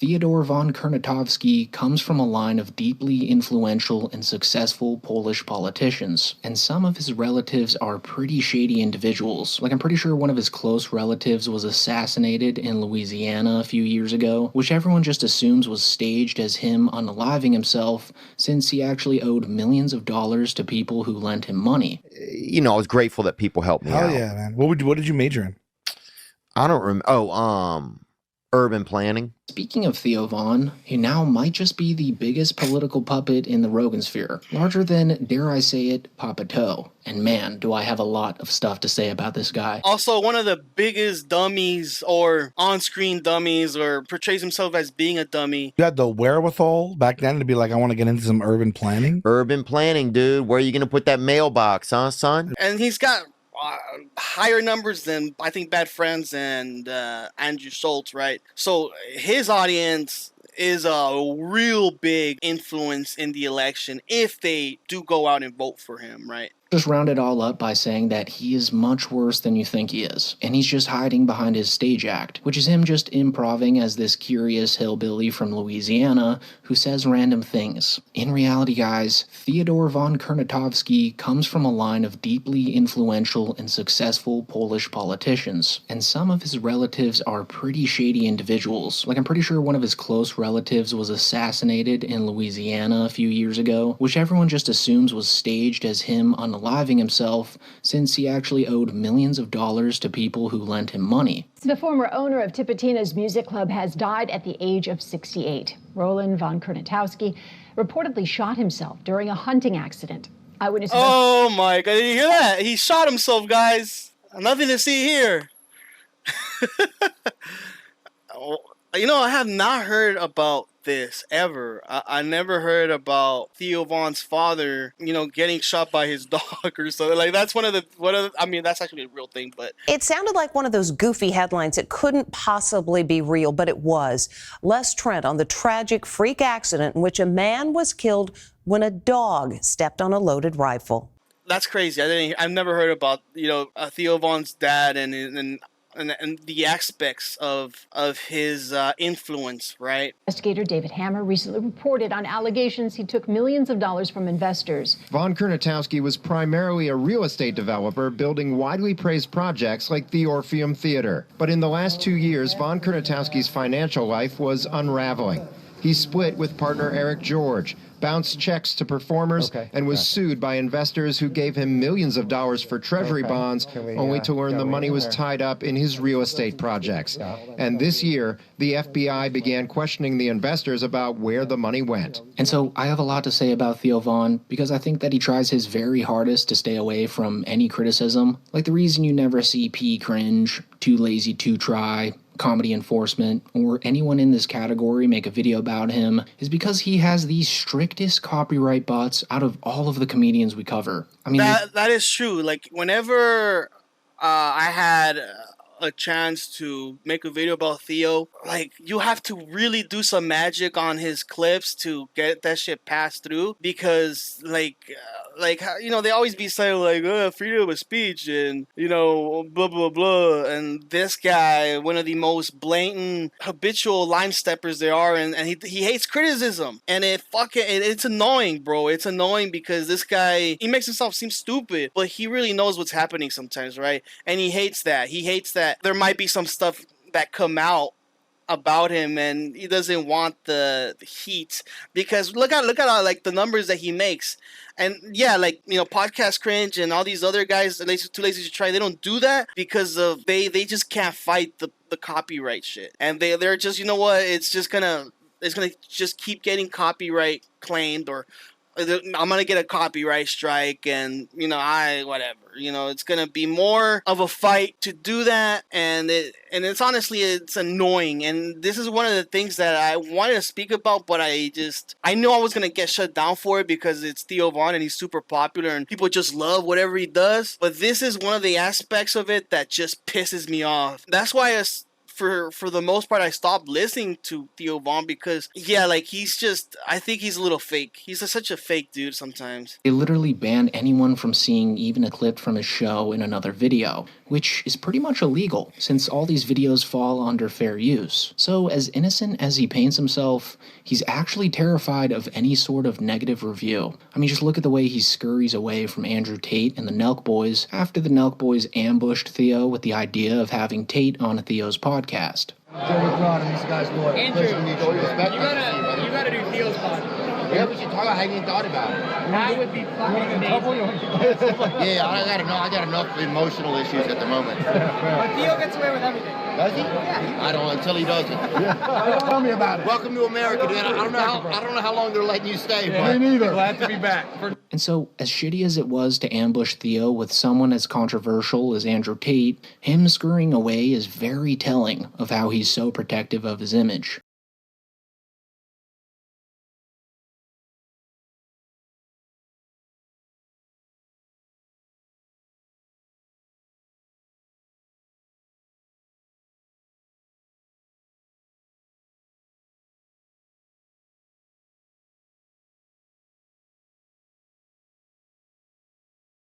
Theodore von Kernatowski comes from a line of deeply influential and successful Polish politicians, and some of his relatives are pretty shady individuals. Like, I'm pretty sure one of his close relatives was assassinated in Louisiana a few years ago, which everyone just assumes was staged as him unaliving himself, since he actually owed millions of dollars to people who lent him money. You know, I was grateful that people helped me out. Hell yeah, man. What did you major in? I don't remember. Urban planning. Speaking of Theo Von, he now might just be the biggest political puppet in the Rogan sphere, larger than, dare I say it, Papa Toe. And man, do I have a lot of stuff to say about this guy. Also, one of the biggest dummies or on-screen dummies, or portrays himself as being a dummy. You had the wherewithal back then to be like, I want to get into some urban planning? Urban planning, dude. Where are you going to put that mailbox, huh, son? And he's got higher numbers than, I think, Bad Friends and Andrew Schultz, right? So his audience is a real big influence in the election if they do go out and vote for him, right? Just round it all up by saying that he is much worse than you think he is, and he's just hiding behind his stage act, which is him just improving as this curious hillbilly from Louisiana who says random things. In reality, guys, Theodore von Kernatowski comes from a line of deeply influential and successful Polish politicians, and some of his relatives are pretty shady individuals. Like, I'm pretty sure one of his close relatives was assassinated in Louisiana a few years ago, which everyone just assumes was staged as him unaliving himself, since he actually owed millions of dollars to people who lent him money. The former owner of Tipitina's Music Club has died at the age of 68. Roland von Kernatowski reportedly shot himself during a hunting accident. Eyewitnesses. Oh my God, did you hear that? He shot himself, guys. Nothing to see here. You know, I have not heard about this ever. I never heard about Theo Von's father, you know, getting shot by his dog or something. Like, that's one of the, I mean, that's actually a real thing, but. It sounded like one of those goofy headlines. It couldn't possibly be real, but it was. Les Trent on the tragic freak accident in which a man was killed when a dog stepped on a loaded rifle. That's crazy. I've never heard about, you know, Theo Von's dad and the aspects of his influence, right? Investigator David Hammer recently reported on allegations he took millions of dollars from investors. Von Kernatowski was primarily a real estate developer building widely praised projects like the Orpheum Theater. But in the last 2 years, Von Kernatowski's financial life was unraveling. He split with partner Eric George, bounced checks to performers, and was sued by investors who gave him millions of dollars for treasury bonds, only to learn the money was tied up in his real estate projects. And this year, the FBI began questioning the investors about where the money went. And so I have a lot to say about Theo Von, because I think that he tries his very hardest to stay away from any criticism. Like, the reason you never see P Cringe, Too Lazy to Try, Comedy Enforcement, or anyone in this category make a video about him is because he has the strictest copyright butts out of all of the comedians we cover. I mean, that is true. Like, whenever I had a chance to make a video about Theo, like, you have to really do some magic on his clips to get that shit passed through, because like you know, they always be saying like freedom of speech and, you know, blah blah blah, and this guy, one of the most blatant habitual line steppers there are, and he hates criticism, and it's annoying, bro. It's annoying because this guy, he makes himself seem stupid, but he really knows what's happening sometimes, right? And he hates that there might be some stuff that come out about him, and he doesn't want the heat, because look at like the numbers that he makes. And yeah, like, you know, Podcast Cringe and all these other guys, Too Lazy to Try, they don't do that because of they just can't fight the copyright shit, and they're just, you know what, it's gonna just keep getting copyright claimed, or I'm gonna get a copyright strike, and, you know, whatever, you know, it's gonna be more of a fight to do that, and it's honestly, it's annoying. And this is one of the things that I wanted to speak about, but I know I was gonna get shut down for it because it's Theo Von and he's super popular and people just love whatever he does. But this is one of the aspects of it that just pisses me off. That's why for the most part, I stopped listening to Theo Von, because, yeah, like, I think he's a little fake. He's such a fake dude sometimes. They literally banned anyone from seeing even a clip from his show in another video. which is pretty much illegal since all these videos fall under fair use. So as innocent as he paints himself, he's actually terrified of any sort of negative review. I mean, just look at the way he scurries away from Andrew Tate and the Nelk Boys after the Nelk Boys ambushed Theo with the idea of having Tate on Theo's podcast. Andrew, you gotta do Theo's podcast. Yeah, we should talk. I hadn't even thought about it. That would be fucking amazing. Yeah, I got enough emotional issues at the moment. But Theo gets away with everything. Does he? Yeah. I don't until he doesn't. Tell me about it. Welcome to America, dude. I don't know how long they're letting you stay. Yeah, me neither. Glad to be back. And so, as shitty as it was to ambush Theo with someone as controversial as Andrew Tate, him scurrying away is very telling of how he's so protective of his image.